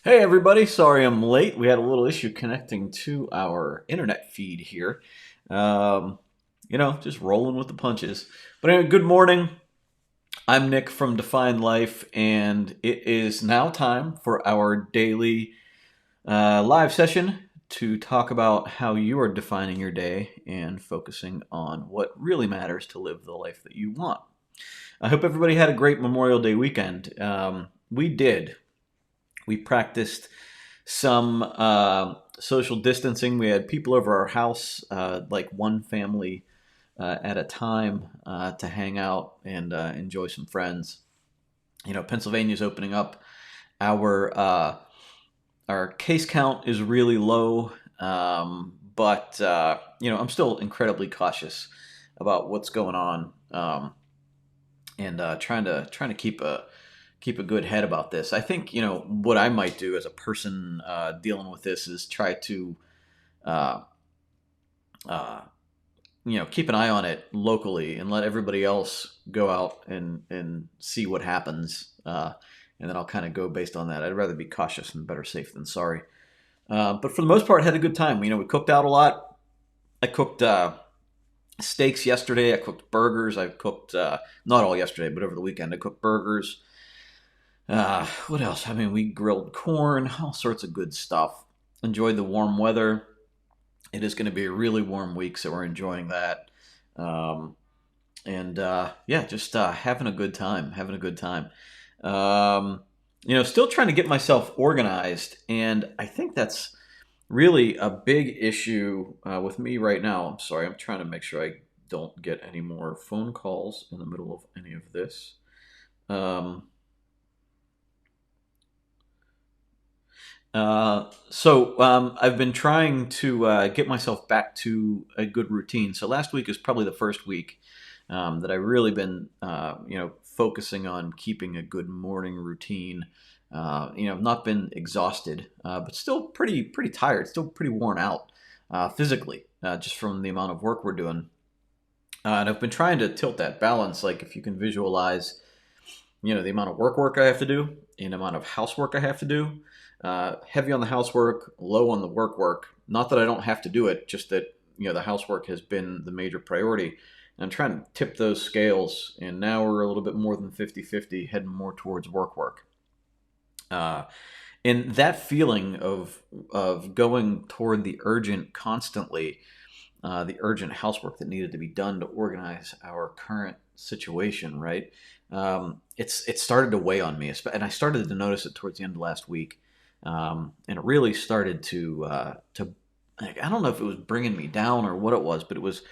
Hey everybody, sorry I'm late. We had a little issue connecting to our internet feed here. Um, just rolling with the punches. But anyway, good morning. I'm Nick from Define Life, and it is now time for our daily live session to talk about how you are defining your day and focusing on what really matters to live the life that you want. I hope everybody had a great Memorial Day weekend. We did. We practiced some social distancing. We had people over our house, like one family at a time, to hang out and enjoy some friends. Pennsylvania's opening up. Our our case count is really low, but I'm still incredibly cautious about what's going on, and trying to keep a good head about this. I think what I might do as a person dealing with this is try to uh, uh, keep an eye on it locally and let everybody else go out and see what happens, and then I'll kind of go based on that. I'd rather be cautious and better safe than sorry. But for the most part, had a good time. We cooked out a lot. I cooked steaks yesterday. I cooked burgers. I cooked not all yesterday, but over the weekend I cooked burgers. What else? I mean, we grilled corn, all sorts of good stuff. Enjoyed the warm weather. It is going to be a really warm week, so we're enjoying that. Um, and yeah, just having a good time. Having a good time. Still trying to get myself organized, and I think that's really a big issue with me right now. I'm sorry, I'm trying to make sure I don't get any more phone calls in the middle of any of this. Um, I've been trying to get myself back to a good routine. So last week is probably the first week that I really been, focusing on keeping a good morning routine. Not been exhausted, but still pretty tired, still pretty worn out physically, just from the amount of work we're doing. And I've been trying to tilt that balance. Like if you can visualize the amount of work I have to do, and the amount of housework I have to do. Heavy on the housework, low on the work. Not that I don't have to do it, just that the housework has been the major priority. And I'm trying to tip those scales, and now we're a little bit more than 50-50, heading more towards work. Uh, and that feeling of going toward the urgent constantly, the urgent housework that needed to be done to organize our current situation, right? It started to weigh on me, and I started to notice it towards the end of last week, and it really started to like, I don't know if it was bringing me down or what it was, but it was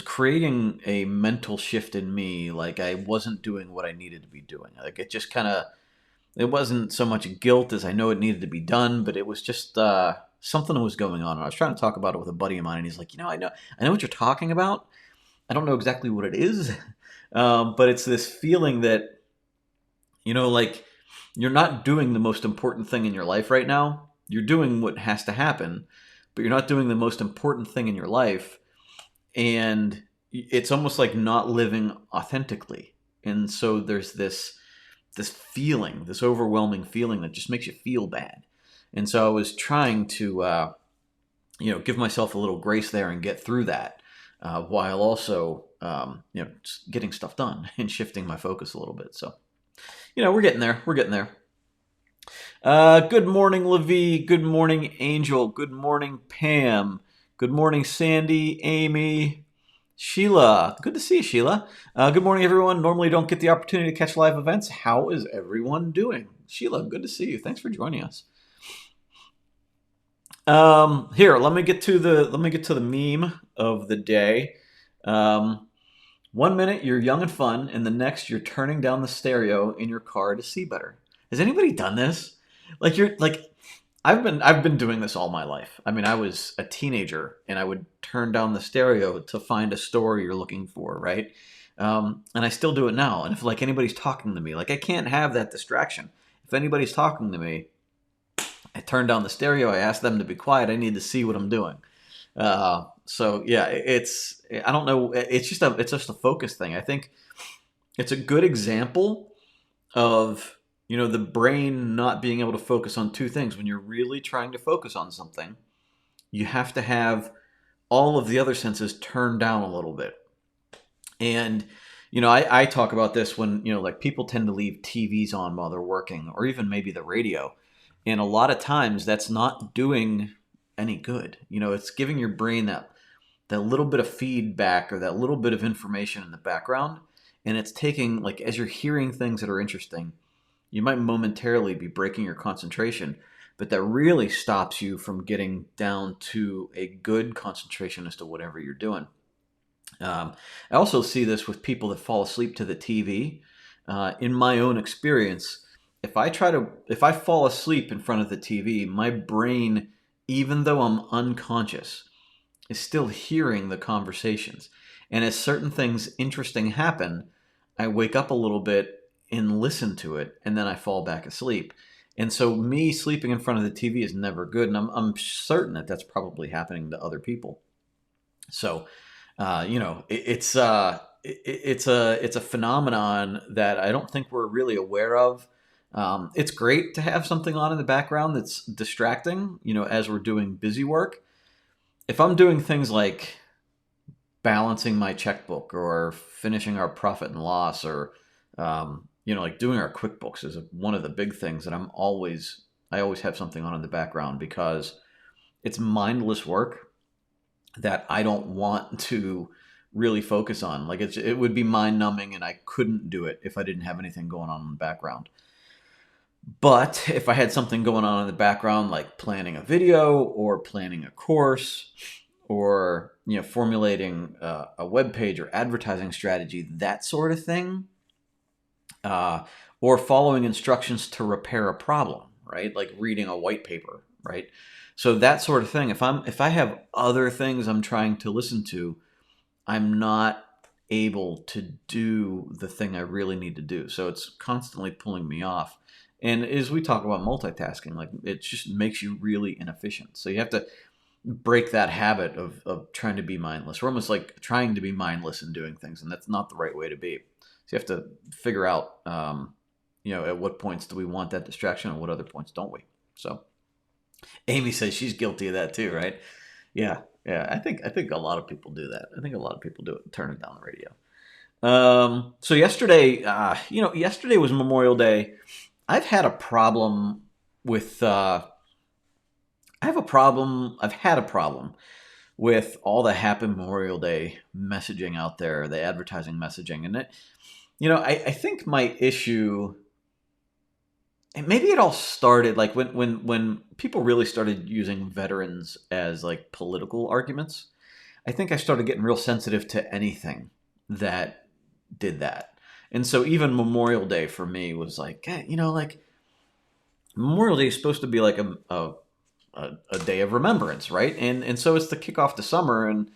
creating a mental shift in me, like I wasn't doing what I needed to be doing. Like it just kind of it wasn't so much guilt as I know it needed to be done, but it was just something was going on. And I was trying to talk about it with a buddy of mine, and he's like, I know what you're talking about. I don't know exactly what it is, but it's this feeling that like you're not doing the most important thing in your life right now. You're doing what has to happen, but you're not doing the most important thing in your life, and it's almost like not living authentically. And so there's this feeling, this overwhelming feeling that just makes you feel bad. And so I was trying to, give myself a little grace there and get through that, while also, just getting stuff done and shifting my focus a little bit. So, we're getting there. We're getting there. Good morning, Levi. Good morning, Angel. Good morning, Pam. Good morning, Sandy, Amy, Sheila. Good to see you, Sheila. Good morning, everyone. Normally don't get the opportunity to catch live events. How is everyone doing? Sheila, good to see you. Thanks for joining us. Here, let me get to the meme of the day. Um, 1 minute you're young and fun, and the next you're turning down the stereo in your car to see better. Has anybody done this? Like I've been doing this all my life. I mean, I was a teenager and I would turn down the stereo to find a story you're looking for, right? And I still do it now. And if like anybody's talking to me, like I can't have that distraction. If anybody's talking to me, I turn down the stereo. I ask them to be quiet. I need to see what I'm doing. So yeah, I don't know. It's just a focus thing. I think it's a good example of the brain not being able to focus on two things. When you're really trying to focus on something, you have to have all of the other senses turned down a little bit. And, I talk about this when, like people tend to leave TVs on while they're working, or even maybe the radio. And a lot of times that's not doing any good. It's giving your brain that little bit of feedback or that little bit of information in the background. And it's taking, like, as you're hearing things that are interesting, you might momentarily be breaking your concentration, but that really stops you from getting down to a good concentration as to whatever you're doing. I also see this with people that fall asleep to the TV. In my own experience, if I fall asleep in front of the TV, my brain, even though I'm unconscious, is still hearing the conversations. And as certain things interesting happen, I wake up a little bit and listen to it, and then I fall back asleep. And so me sleeping in front of the TV is never good, and I'm certain that that's probably happening to other people. So, it's a phenomenon that I don't think we're really aware of. It's great to have something on in the background that's distracting, as we're doing busy work. If I'm doing things like balancing my checkbook or finishing our profit and loss, or like doing our QuickBooks is one of the big things that I always have something on in the background, because it's mindless work that I don't want to really focus on. Like it would be mind numbing, and I couldn't do it if I didn't have anything going on in the background. But if I had something going on in the background, like planning a video or planning a course, or formulating a web page or advertising strategy, that sort of thing, or following instructions to repair a problem, right? Like reading a white paper, right? So that sort of thing. If I have other things I'm trying to listen to, I'm not able to do the thing I really need to do. So it's constantly pulling me off. And as we talk about multitasking, like it just makes you really inefficient. So you have to break that habit of trying to be mindless. We're almost like trying to be mindless and doing things, and that's not the right way to be. So you have to figure out, at what points do we want that distraction and what other points don't we? So Amy says she's guilty of that too, right? Yeah, yeah. I think a lot of people do that. I think a lot of people do it, turn it down the radio. So yesterday, yesterday was Memorial Day. I've had a problem with. I've had a problem with all the Happy Memorial Day messaging out there, the advertising messaging, and I think my issue, and maybe it all started like when people really started using veterans as like political arguments. I think I started getting real sensitive to anything that did that. And so even Memorial Day for me was like, like Memorial Day is supposed to be like a day of remembrance, right? And so it's the kickoff to summer, and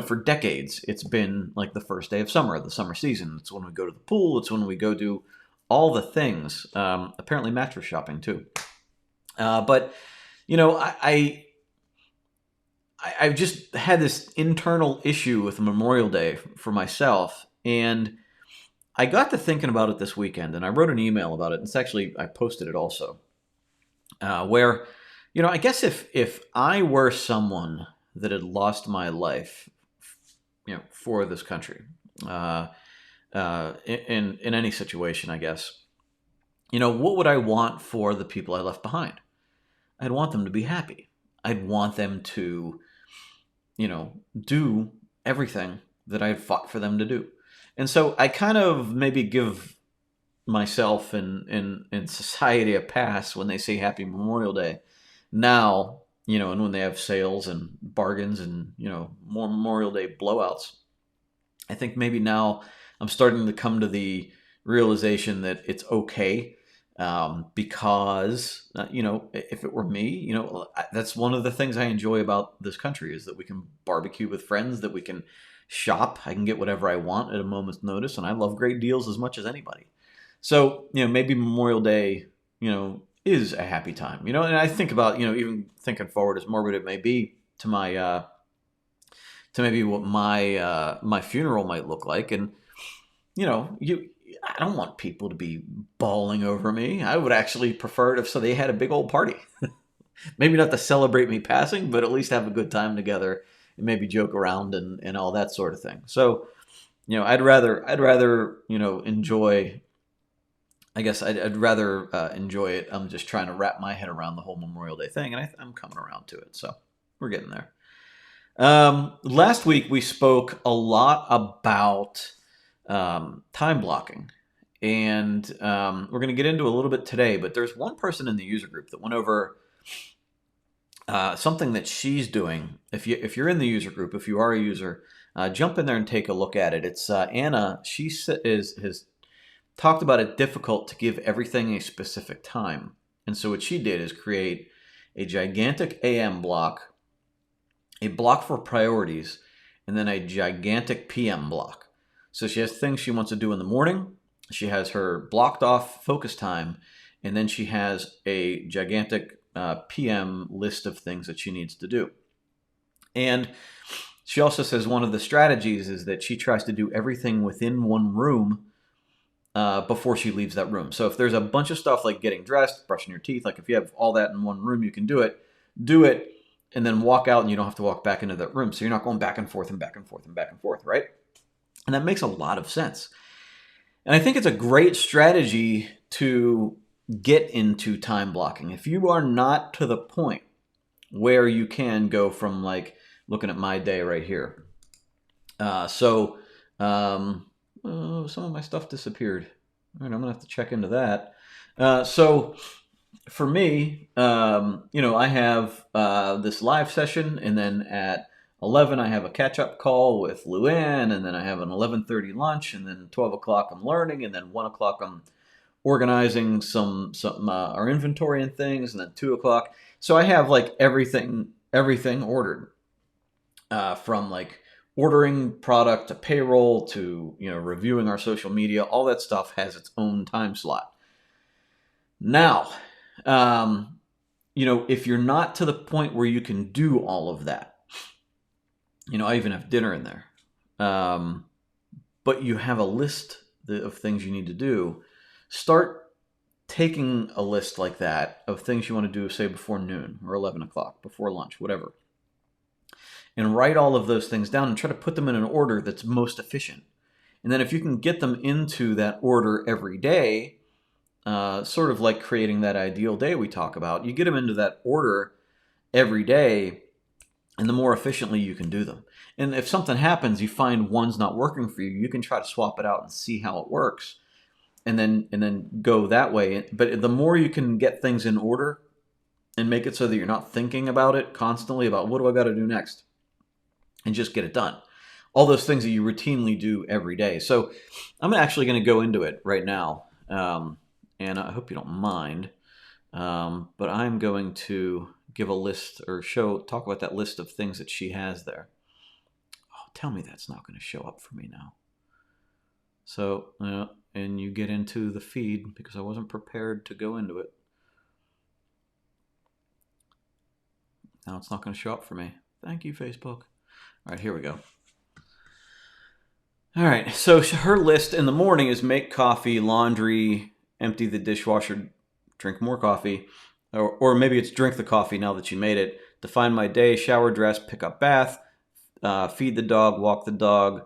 for decades it's been like the first day of summer, the summer season. It's when we go to the pool. It's when we go do all the things. Apparently mattress shopping too. But I've just had this internal issue with Memorial Day for myself, and I got to thinking about it this weekend, and I wrote an email about it. It's actually, I posted it also, where, I guess if I were someone that had lost my life, for this country, in any situation, I guess, what would I want for the people I left behind? I'd want them to be happy. I'd want them to, do everything that I had fought for them to do. And so I kind of maybe give myself and society a pass when they say Happy Memorial Day now, and when they have sales and bargains and, more Memorial Day blowouts. I think maybe now I'm starting to come to the realization that it's okay, because if it were me, that's one of the things I enjoy about this country, is that we can barbecue with friends, that we can shop, I can get whatever I want at a moment's notice, and I love great deals as much as anybody. So maybe Memorial Day, is a happy time, and I think about, even thinking forward, as morbid it may be, to my to maybe what my funeral might look like. And you I don't want people to be bawling over me. I would actually prefer it if so they had a big old party. Maybe not to celebrate me passing, but at least have a good time together and maybe joke around and all that sort of thing. So, I'd rather enjoy. I guess I'd rather enjoy it. I'm just trying to wrap my head around the whole Memorial Day thing, and I'm coming around to it. So we're getting there. Last week we spoke a lot about time blocking, and we're going to get into a little bit today. But there's one person in the user group that went over something that she's doing. If you're in the user group, if you are a user, jump in there and take a look at it. It's Anna. She has talked about it difficult to give everything a specific time, and so what she did is create a gigantic AM block, a block for priorities, and then a gigantic PM block. So she has things she wants to do in the morning. She has her blocked off focus time, and then she has a gigantic PM list of things that she needs to do. And she also says one of the strategies is that she tries to do everything within one room before she leaves that room. So if there's a bunch of stuff like getting dressed, brushing your teeth, like if you have all that in one room, you can do it, and then walk out, and you don't have to walk back into that room. So you're not going back and forth and back and forth and back and forth, right? And that makes a lot of sense. And I think it's a great strategy to get into time blocking. If you are not to the point where you can go from, like, looking at my day right here. Some of my stuff disappeared. All right, I'm going to have to check into that. So for me, I have this live session, and then at 11 I have a catch-up call with Luann, and then I have an 11:30 lunch, and then 12 o'clock I'm learning, and then 1 o'clock I'm organizing some our inventory and things, and then 2 o'clock. So I have like everything ordered, from like ordering product to payroll to reviewing our social media. All that stuff has its own time slot. Now, if you're not to the point where you can do all of that, I even have dinner in there, but you have a list of things you need to do. Start taking a list like that of things you want to do, say before noon or 11 o'clock, before lunch, whatever, and write all of those things down and try to put them in an order that's most efficient. And then if you can get them into that order every day, sort of like creating that ideal day we talk about, you get them into that order every day, and the more efficiently you can do them. And if something happens, you find one's not working for you, you can try to swap it out and see how it works, and then go that way. But the more you can get things in order and make it so that you're not thinking about it constantly about what do I got to do next, and just get it done. All those things that you routinely do every day. So I'm actually going to go into it right now. And I hope you don't mind, but I'm going to give a list or talk about that list of things that she has there. Oh, tell me that's not going to show up for me now. So, and you get into the feed because I wasn't prepared to go into it. Now it's not going to show up for me. Thank you, Facebook. All right, here we go. All right, so her list in the morning is make coffee, laundry, empty the dishwasher, drink more coffee, or maybe it's drink the coffee now that you made it, define my day, shower, dress, pick up bath, feed the dog, walk the dog,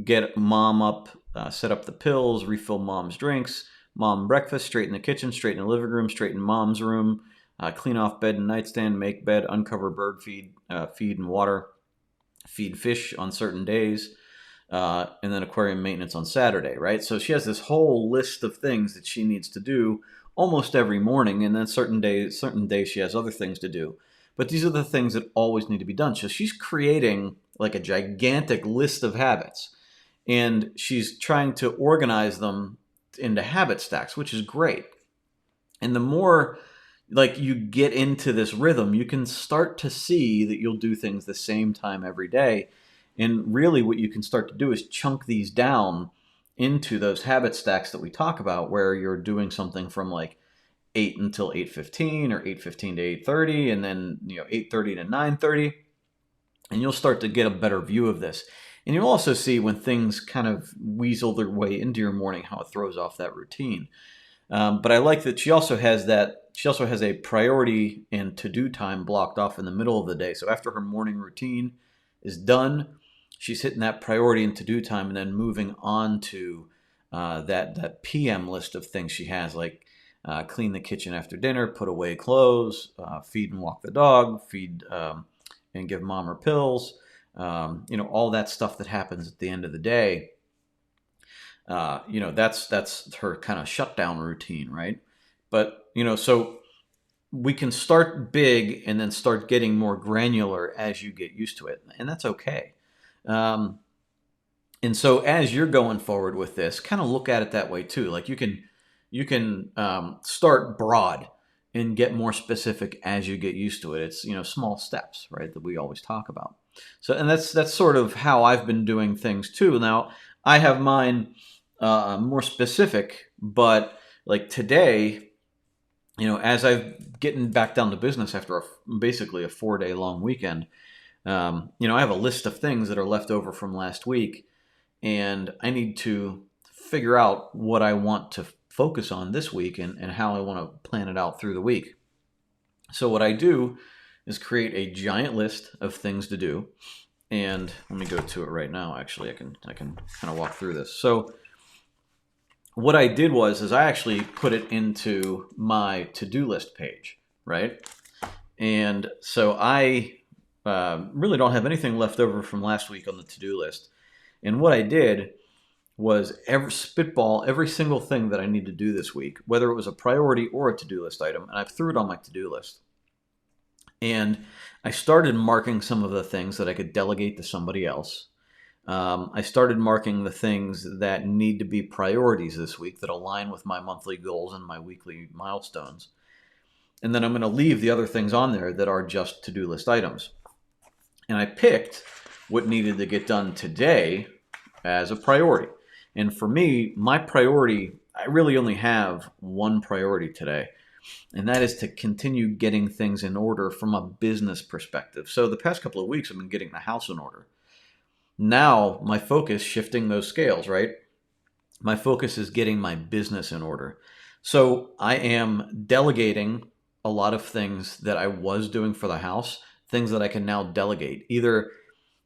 get mom up, set up the pills, refill mom's drinks, mom breakfast, straighten the kitchen, straighten the living room, straighten mom's room, clean off bed and nightstand, make bed, uncover bird feed and water, feed fish on certain days, and then aquarium maintenance on Saturday, right? So she has this whole list of things that she needs to do almost every morning, and then certain days she has other things to do. But these are the things that always need to be done. So she's creating like a gigantic list of habits, and she's trying to organize them into habit stacks, which is great. And the more like you get into this rhythm, you can start to see that you'll do things the same time every day. And really what you can start to do is chunk these down into those habit stacks that we talk about, where you're doing something from like 8 until 8:15 or 8:15 to 8:30, and then 8:30 to 9:30, and you'll start to get a better view of this. And you'll also see when things kind of weasel their way into your morning, how it throws off that routine. But I like that she also has that. She also has a priority and to-do time blocked off in the middle of the day. So after her morning routine is done, she's hitting that priority and to-do time, and then moving on to that PM list of things she has, like clean the kitchen after dinner, put away clothes, feed and walk the dog, feed and give mom her pills. All that stuff that happens at the end of the day. That's her kind of shutdown routine, right? But so we can start big and then start getting more granular as you get used to it, and that's okay. Um, and so as you're going forward with this, kind of look at it that way too. Like you can start broad and get more specific as you get used to it. It's small steps, right, that we always talk about. So, and that's sort of how I've been doing things too. Now I have mine more specific, but like today, as I've getting back down to business after basically a 4-day long weekend, I have a list of things that are left over from last week, and I need to figure out what I want to focus on this week, and how I want to plan it out through the week. So what I do is create a giant list of things to do, and let me go to it right now. Actually, I can kind of walk through this. So what I did is I actually put it into my to-do list page, right? And so I really don't have anything left over from last week on the to-do list. And what I did was spitball every single thing that I need to do this week, whether it was a priority or a to-do list item, and I threw it on my to-do list. And I started marking some of the things that I could delegate to somebody else. I started marking the things that need to be priorities this week that align with my monthly goals and my weekly milestones. And then I'm going to leave the other things on there that are just to-do list items. And I picked what needed to get done today as a priority. And for me, my priority, I really only have one priority today, and that is to continue getting things in order from a business perspective. So the past couple of weeks, I've been getting the house in order. Now my focus, shifting those scales, right? My focus is getting my business in order. So I am delegating a lot of things that I was doing for the house, things that I can now delegate, either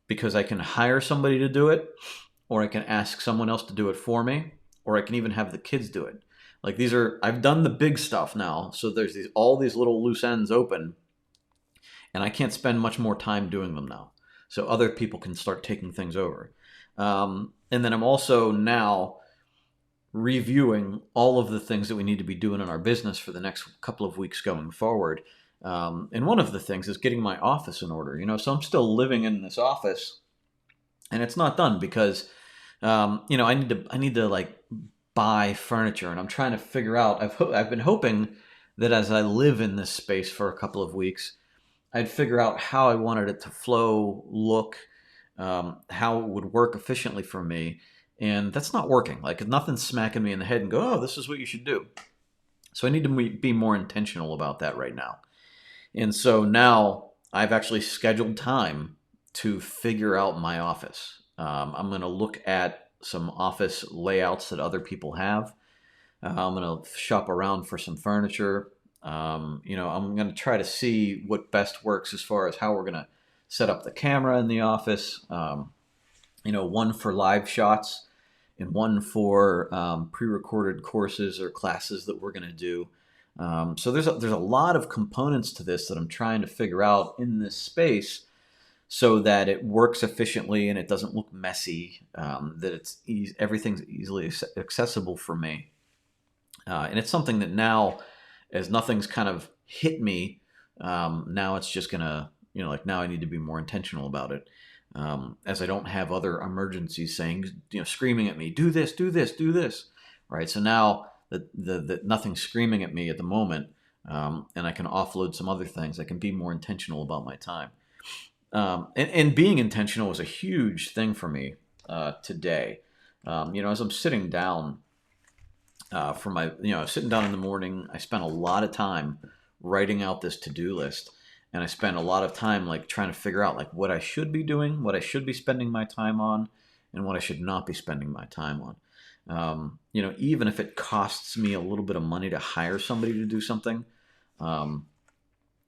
because I can hire somebody to do it, or I can ask someone else to do it for me, or I can even have the kids do it. Like I've done the big stuff now, so there's all these little loose ends open, and I can't spend much more time doing them now. So other people can start taking things over. And then I'm also now reviewing all of the things that we need to be doing in our business for the next couple of weeks going forward. And one of the things is getting my office in order. So I'm still living in this office, and it's not done because I need to like buy furniture, and I'm trying to figure out. I've been hoping that as I live in this space for a couple of weeks, I'd figure out how I wanted it to flow, look, how it would work efficiently for me. And that's not working. Like nothing's smacking me in the head and go, oh, this is what you should do. So I need to be more intentional about that right now. And so now I've actually scheduled time to figure out my office. I'm going to look at some office layouts that other people have. I'm going to shop around for some furniture. I'm going to try to see what best works as far as how we're going to set up the camera in the office. One for live shots and one for pre-recorded courses or classes that we're going to do. So there's a lot of components to this that I'm trying to figure out in this space so that it works efficiently and it doesn't look messy, that everything's easily accessible for me. And it's something that now, as nothing's kind of hit me, now it's just gonna, now I need to be more intentional about it. As I don't have other emergencies saying, screaming at me, do this, do this, do this, right? So now that nothing's screaming at me at the moment, and I can offload some other things, I can be more intentional about my time. And being intentional was a huge thing for me today. As I'm sitting down sitting down in the morning, I spent a lot of time writing out this to-do list. and I spend a lot of time like trying to figure out like what I should be doing, what I should be spending my time on, and what I should not be spending my time on. Even if it costs me a little bit of money to hire somebody to do something, um,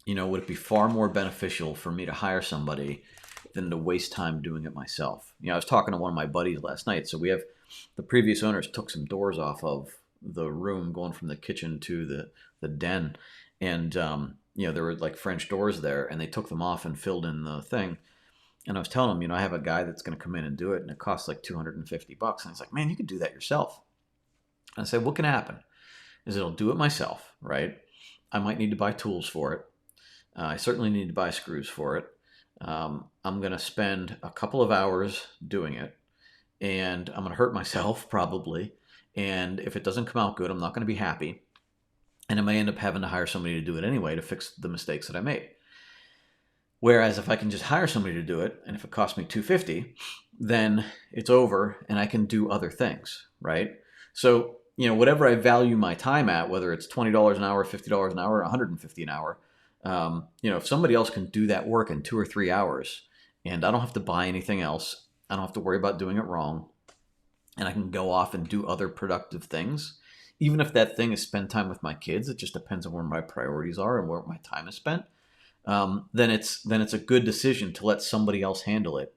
would it be far more beneficial for me to hire somebody than to waste time doing it myself? I was talking to one of my buddies last night. So we have the previous owners took some doors off of the room going from the kitchen to the den. And, there were like French doors there, and they took them off and filled in the thing. And I was telling him, I have a guy that's going to come in and do it, and it costs like $250. And he's like, man, you could do that yourself. And I said, what can happen is it'll do it myself, right? I might need to buy tools for it. I certainly need to buy screws for it. I'm going to spend a couple of hours doing it, and I'm going to hurt myself probably. And if it doesn't come out good, I'm not going to be happy. And I may end up having to hire somebody to do it anyway to fix the mistakes that I made. Whereas if I can just hire somebody to do it, and if it costs me $250, then it's over and I can do other things, right? So, whatever I value my time at, whether it's $20 an hour, $50 an hour, $150 an hour, if somebody else can do that work in 2 or 3 hours, and I don't have to buy anything else, I don't have to worry about doing it wrong, and I can go off and do other productive things, even if that thing is spend time with my kids. It just depends on where my priorities are and where my time is spent. Then it's a good decision to let somebody else handle it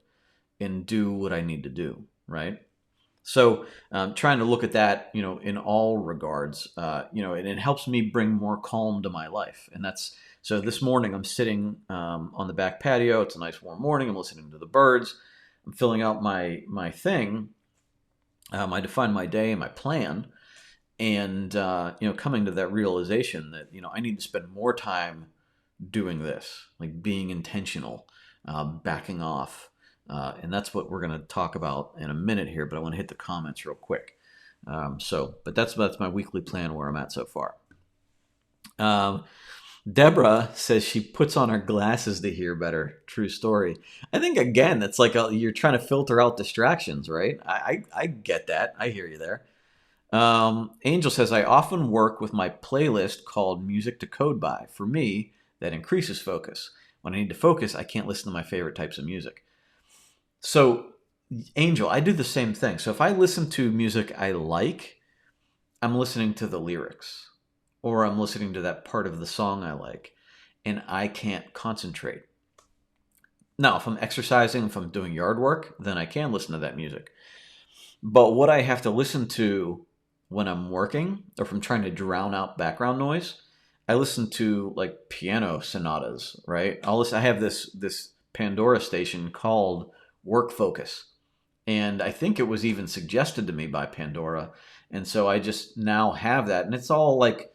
and do what I need to do, right? So trying to look at that, in all regards, and it helps me bring more calm to my life. And so this morning I'm sitting on the back patio. It's a nice warm morning. I'm listening to the birds. I'm filling out my thing. I define my day, my plan, and coming to that realization that I need to spend more time doing this, like being intentional, backing off. And that's what we're going to talk about in a minute here, but I want to hit the comments real quick. But that's my weekly plan where I'm at so far. Deborah says she puts on her glasses to hear better. True story. I think, again, it's like you're trying to filter out distractions, right? I get that. I hear you there. Angel says, I often work with my playlist called Music to Code By. For me, that increases focus. When I need to focus, I can't listen to my favorite types of music. So, Angel, I do the same thing. So if I listen to music I like, I'm listening to the lyrics, or I'm listening to that part of the song I like, and I can't concentrate. Now, if I'm exercising, if I'm doing yard work, then I can listen to that music. But what I have to listen to when I'm working, or if I'm trying to drown out background noise, I listen to like piano sonatas, right? I have this Pandora station called Work Focus, and I think it was even suggested to me by Pandora, and so I just now have that, and it's all like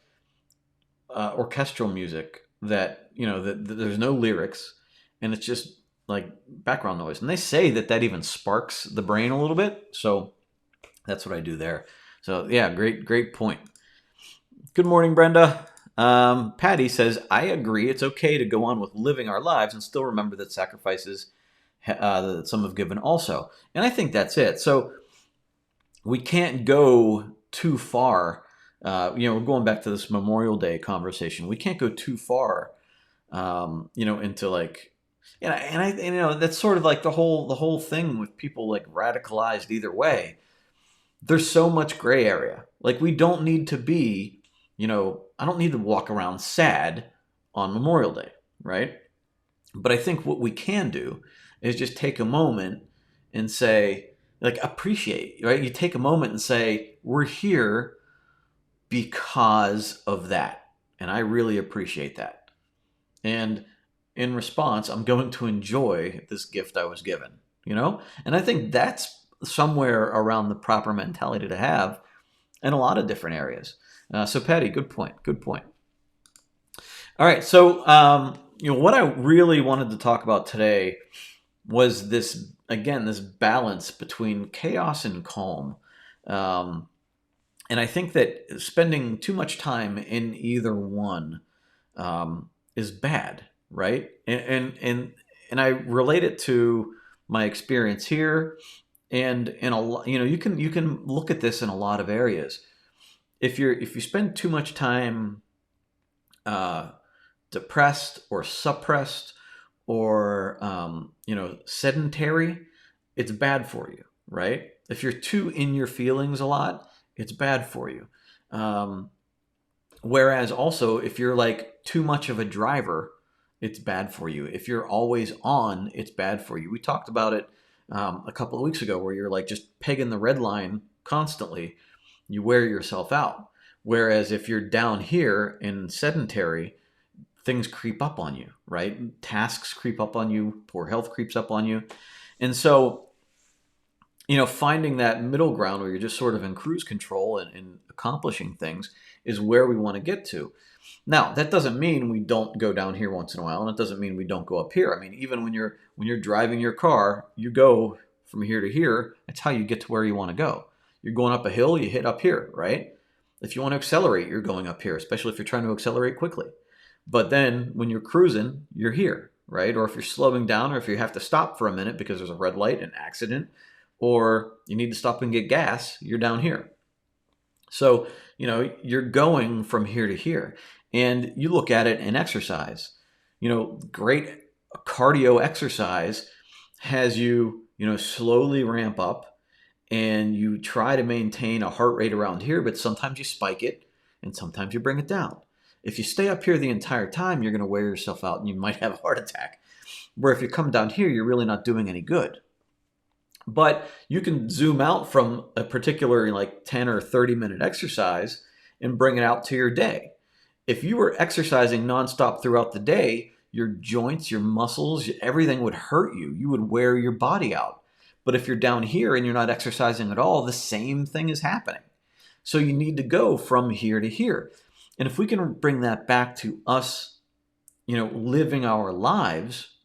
orchestral music that there's no lyrics, and it's just like background noise. And they say that even sparks the brain a little bit, so that's what I do there. So yeah, great point. Good morning, Brenda. Patty says, I agree. It's okay to go on with living our lives and still remember that sacrifices that some have given also. And I think that's it. So we can't go too far. We're going back to this Memorial Day conversation. We can't go too far, into like, that's sort of like the whole thing with people like radicalized either way. There's so much gray area. Like we don't need to be, I don't need to walk around sad on Memorial Day, right? But I think what we can do is just take a moment and say, like, appreciate, right? You take a moment and say, we're here because of that. And I really appreciate that. And in response, I'm going to enjoy this gift I was given, And I think that's somewhere around the proper mentality to have in a lot of different areas. So Patty, good point. All right. So, what I really wanted to talk about today was this balance between chaos and calm. And I think that spending too much time in either one is bad, right? And I relate it to my experience here, and in a lot, you can look at this in a lot of areas. If you spend too much time depressed or suppressed or sedentary, it's bad for you, right? If you're too in your feelings a lot, it's bad for you. Um, Whereas also, if you're like too much of a driver, it's bad for you. If you're always on, it's bad for you. We talked about it a couple of weeks ago, where you're like just pegging the red line constantly, you wear yourself out. Whereas if you're down here in sedentary, things creep up on you, right? Tasks creep up on you, poor health creeps up on you. And so, finding that middle ground where you're just sort of in cruise control and accomplishing things is where we want to get to. Now, that doesn't mean we don't go down here once in a while, and it doesn't mean we don't go up here. I mean, even when you're driving your car, you go from here to here. That's how you get to where you want to go. You're going up a hill, you hit up here, right? If you want to accelerate, you're going up here, especially if you're trying to accelerate quickly. But then when you're cruising, you're here, right? Or if you're slowing down, or if you have to stop for a minute because there's a red light, an accident, or you need to stop and get gas, you're down here. So, you're going from here to here. And you look at it in exercise. Great cardio exercise has you, slowly ramp up, and you try to maintain a heart rate around here, but sometimes you spike it and sometimes you bring it down. If you stay up here the entire time, you're going to wear yourself out and you might have a heart attack. Where if you come down here, you're really not doing any good. But you can zoom out from a particular like 10 or 30-minute exercise and bring it out to your day. If you were exercising nonstop throughout the day, your joints, your muscles, everything would hurt you. You would wear your body out. But if you're down here and you're not exercising at all, the same thing is happening. So you need to go from here to here. And if we can bring that back to us, living our lives,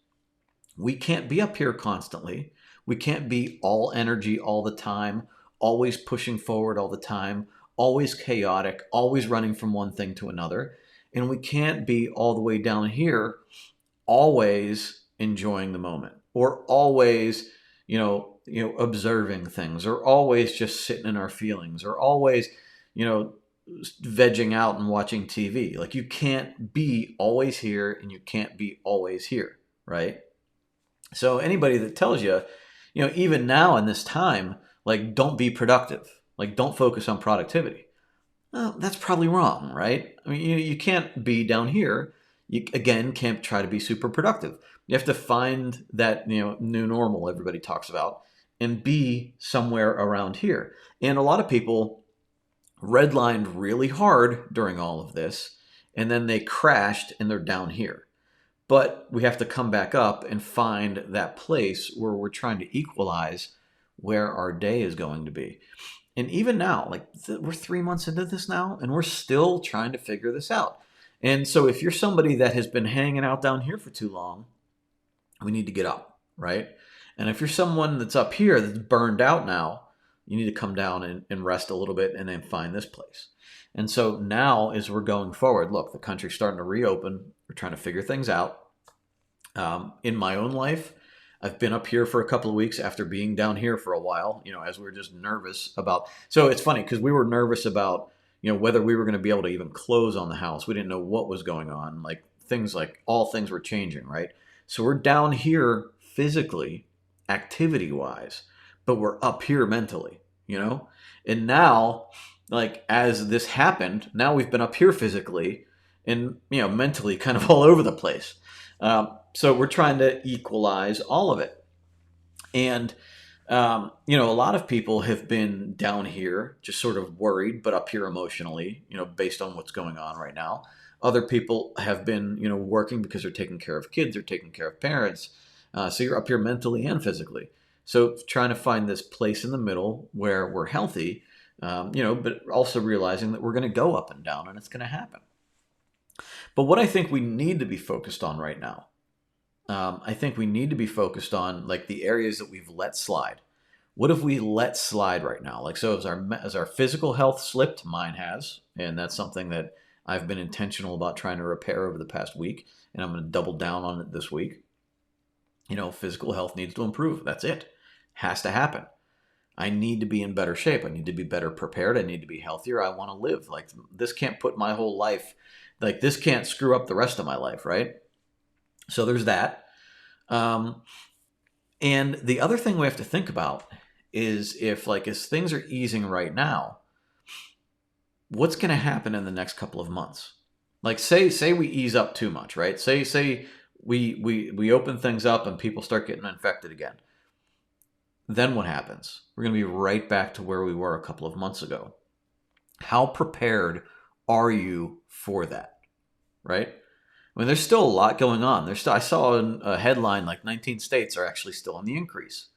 we can't be up here constantly. We can't be all energy all the time, always pushing forward all the time, always chaotic, always running from one thing to another. And we can't be all the way down here, always enjoying the moment, or always, observing things, or always just sitting in our feelings, or always, vegging out and watching TV. Like, you can't be always here and you can't be always here, right? So anybody that tells you, even now in this time, like, don't be productive, like, don't focus on productivity, well, that's probably wrong, right? I mean, you can't be down here. You, again, can't try to be super productive. You have to find that, new normal everybody talks about and be somewhere around here. And a lot of people redlined really hard during all of this, and then they crashed and they're down here. But we have to come back up and find that place where we're trying to equalize where our day is going to be. And even now, like, we're 3 months into this now, and we're still trying to figure this out. And so if you're somebody that has been hanging out down here for too long, we need to get up, right? And if you're someone that's up here that's burned out now, you need to come down and rest a little bit and then find this place. And so now, as we're going forward, look, the country's starting to reopen. We're trying to figure things out. In my own life, I've been up here for a couple of weeks after being down here for a while, as we were just nervous about. So it's funny because we were nervous about, whether we were going to be able to even close on the house. We didn't know what was going on. All things were changing, right? So we're down here physically, activity wise, but we're up here mentally, And now, like, as this happened, now we've been up here physically and, mentally kind of all over the place. So we're trying to equalize all of it. And, a lot of people have been down here just sort of worried, but up here emotionally, based on what's going on right now. Other people have been, working because they're taking care of kids, they're taking care of parents. So you're up here mentally and physically. So trying to find this place in the middle where we're healthy, but also realizing that we're going to go up and down and it's going to happen. But what I think we need to be focused on right now, I think we need to be focused on, like, the areas that we've let slide. What have we let slide right now? Like, so as our physical health slipped, mine has, and that's something that I've been intentional about trying to repair over the past week, and I'm going to double down on it this week. Physical health needs to improve. That's it. Has to happen. I need to be in better shape. I need to be better prepared. I need to be healthier. I want to live. Like, this can't put my whole life Like this can't screw up the rest of my life, right? So there's that. Um, and the other thing we have to think about is if like as things are easing right now, what's going to happen in the next couple of months? Like say we ease up too much, right? Say we open things up and people start getting infected again. Then what happens? We're going to be right back to where we were a couple of months ago. How prepared are you for that? Right? I mean, there's still a lot going on. I saw a headline like 19 states are actually still in the increase.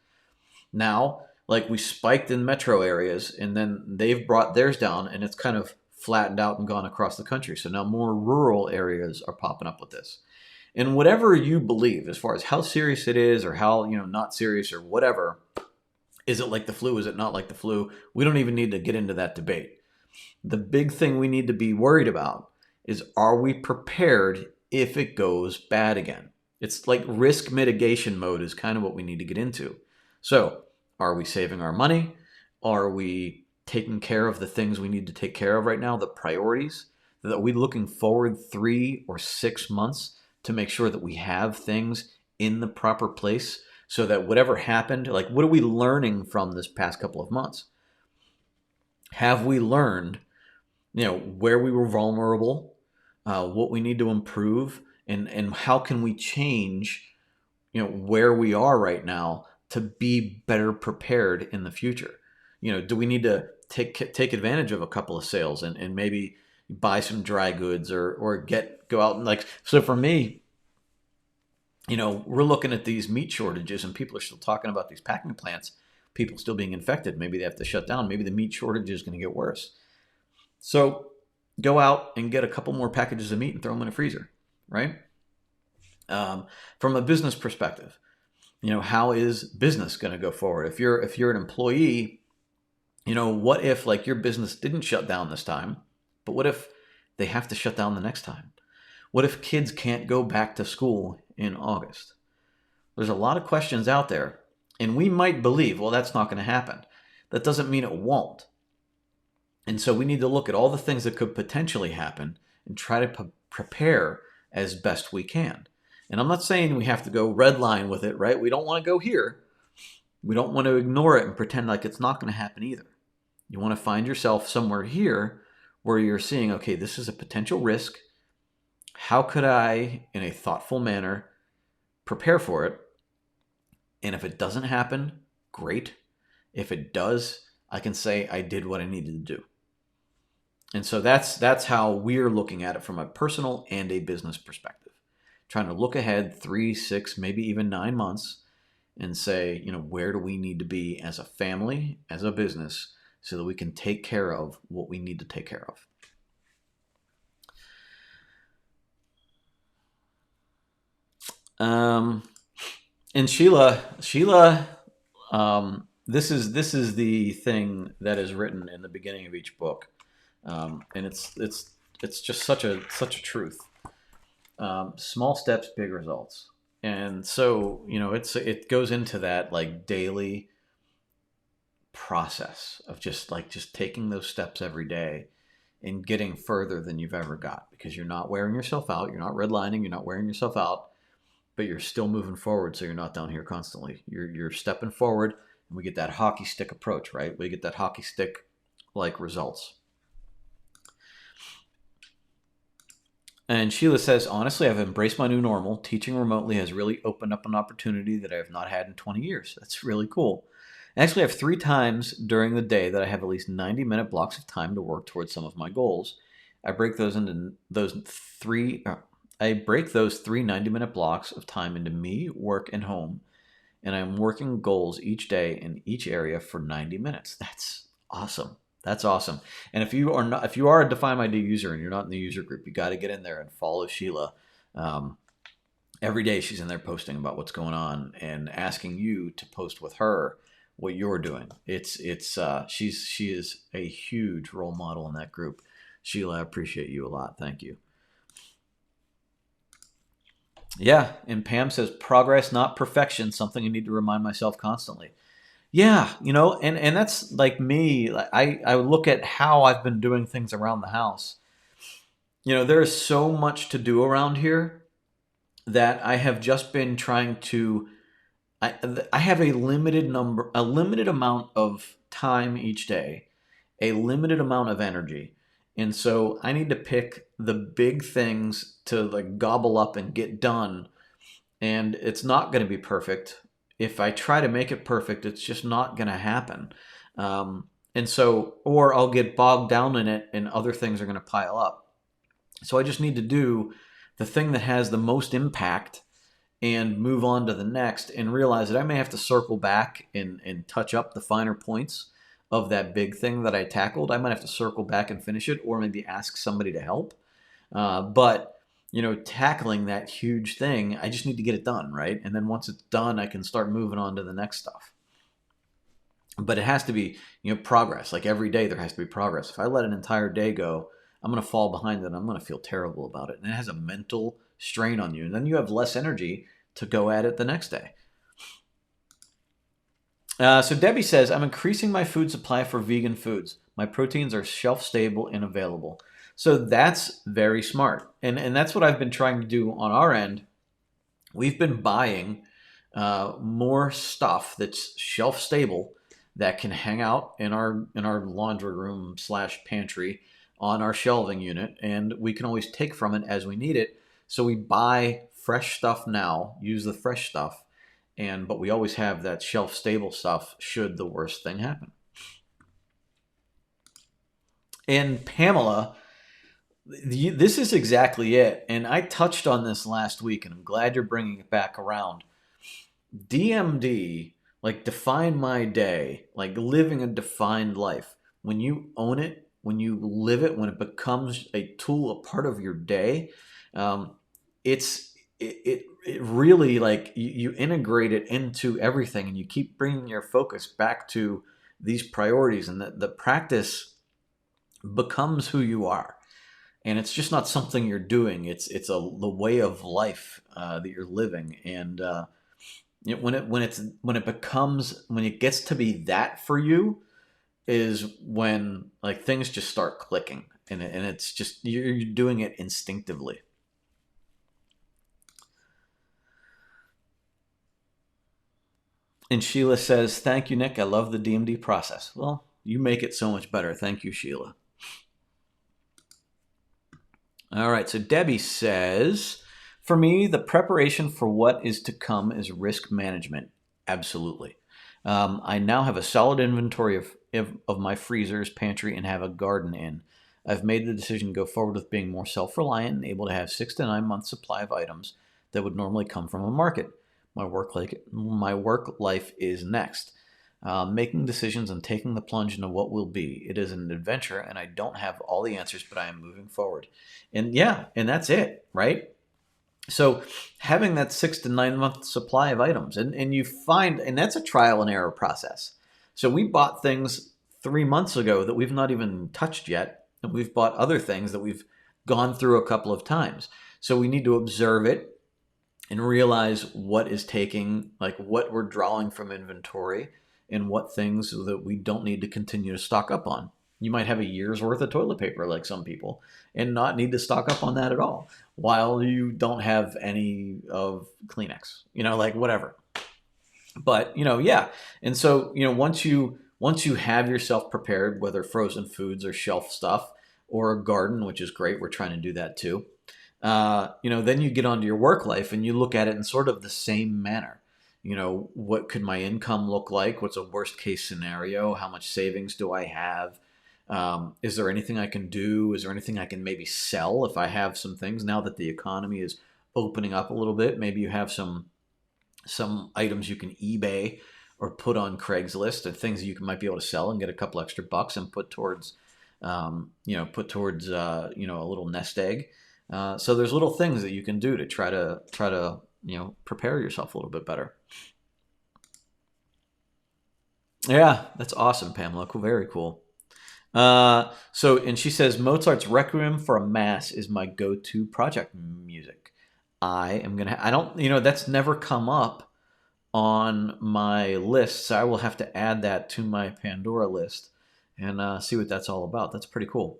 Now, like we spiked in metro areas and then they've brought theirs down and it's kind of flattened out and gone across the country. So now more rural areas are popping up with this. And whatever you believe as far as how serious it is or how, not serious or whatever, is it like the flu? Is it not like the flu? We don't even need to get into that debate. The big thing we need to be worried about is, are we prepared if it goes bad again? It's like risk mitigation mode is kind of what we need to get into. So are we saving our money? Are we taking care of the things we need to take care of right now, the priorities? Are we looking forward 3 or 6 months to make sure that we have things in the proper place so that whatever happened, like what are we learning from this past couple of months? Have we learned, where we were vulnerable, what we need to improve, and how can we change, where we are right now to be better prepared in the future? Do we need to take advantage of a couple of sales and maybe buy some dry goods or go out and like, so for me, we're looking at these meat shortages and people are still talking about these packing plants, people still being infected. Maybe they have to shut down. Maybe the meat shortage is going to get worse. So go out and get a couple more packages of meat and throw them in a freezer, right? From a business perspective, how is business going to go forward? If you're an employee, what if like your business didn't shut down this time, but what if they have to shut down the next time? What if kids can't go back to school in August? There's a lot of questions out there, and we might believe, well, that's not going to happen. That doesn't mean it won't. And so we need to look at all the things that could potentially happen and try to prepare as best we can. And I'm not saying we have to go red line with it, right? We don't want to go here. We don't want to ignore it and pretend like it's not going to happen either. You want to find yourself somewhere here where you're seeing, okay, this is a potential risk. How could I, in a thoughtful manner, prepare for it? And if it doesn't happen, great. If it does, I can say I did what I needed to do. And so that's how we're looking at it from a personal and a business perspective. Trying to look ahead 3, 6, maybe even 9 months and say, where do we need to be as a family, as a business, so that we can take care of what we need to take care of. And Sheila, this is the thing that is written in the beginning of each book, and it's just such a truth. Small steps, big results, and so it goes into that like daily process of just taking those steps every day and getting further than you've ever got, because you're not wearing yourself out, you're not redlining, you're not wearing yourself out, but you're still moving forward, so you're not down here constantly. You're stepping forward, and we get that hockey stick approach, right? We get that hockey stick like results. And Sheila says, honestly, I've embraced my new normal. Teaching remotely has really opened up an opportunity that I have not had in 20 years. That's really cool. Actually, I have 3 times during the day that I have at least 90-minute blocks of time to work towards some of my goals. I break those 3 90-minute blocks of time into me, work, and home, and I'm working goals each day in each area for 90 minutes. That's awesome. That's awesome. And if you are a Define My Day user and you're not in the user group, you got to get in there and follow Sheila. Every day she's in there posting about what's going on and asking you to post with her what you're doing. She is a huge role model in that group. Sheila, I appreciate you a lot. Thank you. Yeah, and Pam says, progress, not perfection, something I need to remind myself constantly. Yeah, and that's like me. I look at how I've been doing things around the house, there is so much to do around here that I have just been trying to. I have a limited amount of time each day, a limited amount of energy, and so I need to pick the big things to like gobble up and get done. And it's not going to be perfect. If I try to make it perfect, it's just not going to happen. And so, or I'll get bogged down in it, and other things are going to pile up. So I just need to do the thing that has the most impact and move on to the next, and realize that I may have to circle back and touch up the finer points of that big thing that I tackled. I might have to circle back and finish it, or maybe ask somebody to help. But tackling that huge thing, I just need to get it done, right? And then once it's done, I can start moving on to the next stuff. But it has to be, progress. Like every day there has to be progress. If I let an entire day go, I'm going to fall behind and I'm going to feel terrible about it. And it has a mental strain on you. And then you have less energy to go at it the next day. So Debbie says, I'm increasing my food supply for vegan foods. My proteins are shelf stable and available. So that's very smart. And that's what I've been trying to do on our end. We've been buying more stuff that's shelf stable that can hang out in our laundry room / pantry on our shelving unit, and we can always take from it as we need it. So we buy fresh stuff now, use the fresh stuff, but we always have that shelf stable stuff should the worst thing happen. And Pamela, this is exactly it. And I touched on this last week, and I'm glad you're bringing it back around. DMD, like define my day, like living a defined life. When you own it, when you live it, when it becomes a tool, a part of your day, it really, like you integrate it into everything, and you keep bringing your focus back to these priorities, and the practice becomes who you are. And it's just not something you're doing. It's the way of life that you're living. And when it gets to be that for you, is when like things just start clicking, and it's just you're doing it instinctively. And Sheila says, "Thank you, Nick. I love the DMD process." Well, you make it so much better. Thank you, Sheila. All right, so Debbie says, for me, the preparation for what is to come is risk management. Absolutely. I now have a solid inventory of my freezers, pantry, and have a garden in. I've made the decision to go forward with being more self-reliant and able to have 6 to 9 months supply of items that would normally come from a market. My work life is next. Making decisions and taking the plunge into what will be. It is an adventure, and I don't have all the answers, but I am moving forward. And yeah, and that's it, right? So having that 6 to 9 month supply of items, and you find, and that's a trial and error process. So we bought things 3 months ago that we've not even touched yet, and we've bought other things that we've gone through a couple of times. So we need to observe it and realize what is taking, like what we're drawing from inventory, and what things that we don't need to continue to stock up on. You might have a year's worth of toilet paper, like some people, and not need to stock up on that at all, while you don't have any of Kleenex, like whatever. But, yeah. And so, once you have yourself prepared, whether frozen foods or shelf stuff or a garden, which is great, we're trying to do that too. Then you get onto your work life and you look at it in sort of the same manner. What could my income look like? What's a worst case scenario? How much savings do I have? Is there anything I can do? Is there anything I can maybe sell if I have some things now that the economy is opening up a little bit? Maybe you have some items you can eBay or put on Craigslist, or things that you might be able to sell and get a couple extra bucks and put towards a little nest egg. So there's little things that you can do to try to prepare yourself a little bit better. Yeah, that's awesome, Pamela. Cool, very cool. And she says Mozart's Requiem for a Mass is my go-to project music. I don't, that's never come up on my list, so I will have to add that to my Pandora list and see what that's all about. That's pretty cool.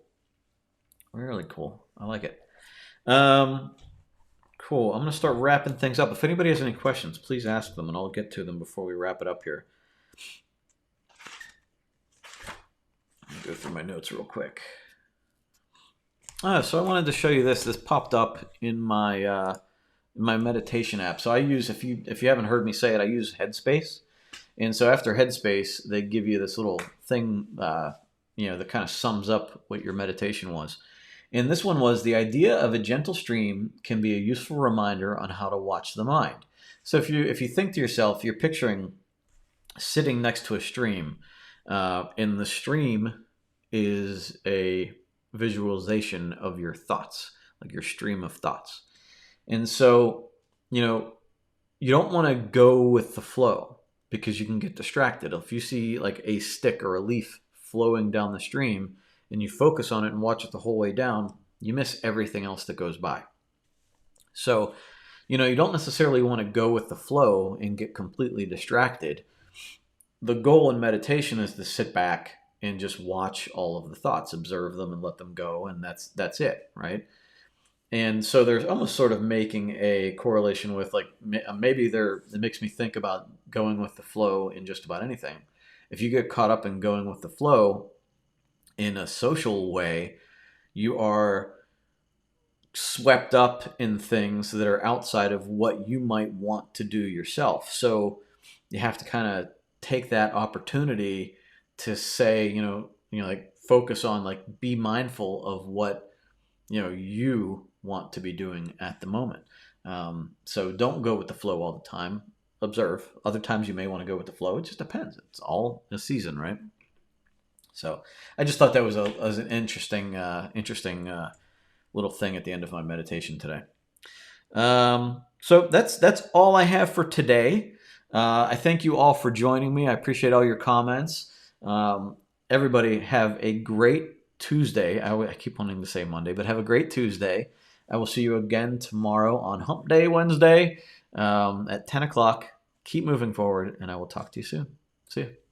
Really cool. I like it. Um, cool. I'm going to start wrapping things up. If anybody has any questions, please ask them, and I'll get to them before we wrap it up here. Let me go through my notes real quick. So I wanted to show you this. This popped up in my meditation app. So I use, if you haven't heard me say it, I use Headspace. And so after Headspace, they give you this little thing, that kind of sums up what your meditation was. And this one was: the idea of a gentle stream can be a useful reminder on how to watch the mind. So if you think to yourself, you're picturing sitting next to a stream, and the stream is a visualization of your thoughts, like your stream of thoughts. And so, you don't want to go with the flow because you can get distracted. If you see like a stick or a leaf flowing down the stream and you focus on it and watch it the whole way down, you miss everything else that goes by. So, you don't necessarily want to go with the flow and get completely distracted. The goal in meditation is to sit back and just watch all of the thoughts, observe them and let them go, and that's it, right? And so there's almost sort of making a correlation with, like, maybe it makes me think about going with the flow in just about anything. If you get caught up in going with the flow in a social way, you are swept up in things that are outside of what you might want to do yourself. So you have to kind of take that opportunity to say, like, focus on, like, be mindful of what, you want to be doing at the moment. So don't go with the flow all the time. Observe. Other times you may want to go with the flow. It just depends. It's all a season, right? So I just thought that was an interesting little thing at the end of my meditation today. So that's all I have for today. I thank you all for joining me. I appreciate all your comments. Everybody have a great Tuesday. I keep wanting to say Monday, but have a great Tuesday. I will see you again tomorrow on Hump Day Wednesday at 10 o'clock. Keep moving forward, and I will talk to you soon. See you.